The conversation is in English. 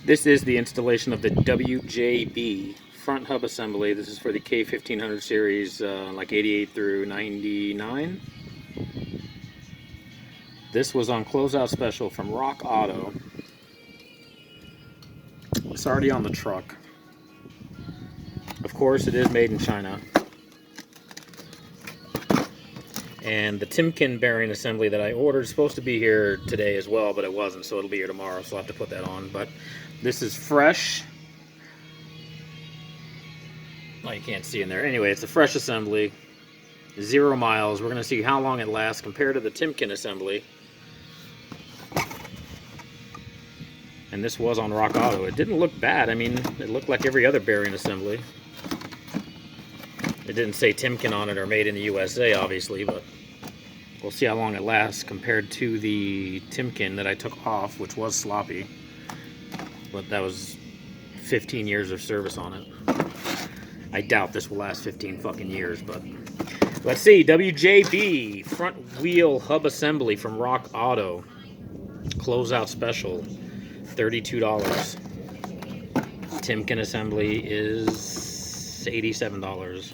This is the installation of the WJB front hub assembly. This is for the K1500 series, like 88 through 99. This was on closeout special from Rockauto. It's already on the truck. Of course, it is made in China. And the TIMKIN bearing assembly that I ordered is supposed to be here today as well, but it wasn't, so it'll be here tomorrow, so I'll have to put that on. But this is fresh. Oh, you can't see in there. Anyway, it's a fresh assembly. 0 miles. We're going to see how long it lasts compared to the TIMKIN assembly. And this was on Rockauto. It didn't look bad. I mean, it looked like every other bearing assembly. It didn't say TIMKIN on it or made in the USA, obviously, but we'll see how long it lasts compared to the TIMKIN that I took off, which was sloppy. But that was 15 years of service on it. I doubt this will last 15 fucking years, but let's see. WJB front wheel hub assembly from Rockauto. Closeout special, $32. TIMKIN assembly is $87.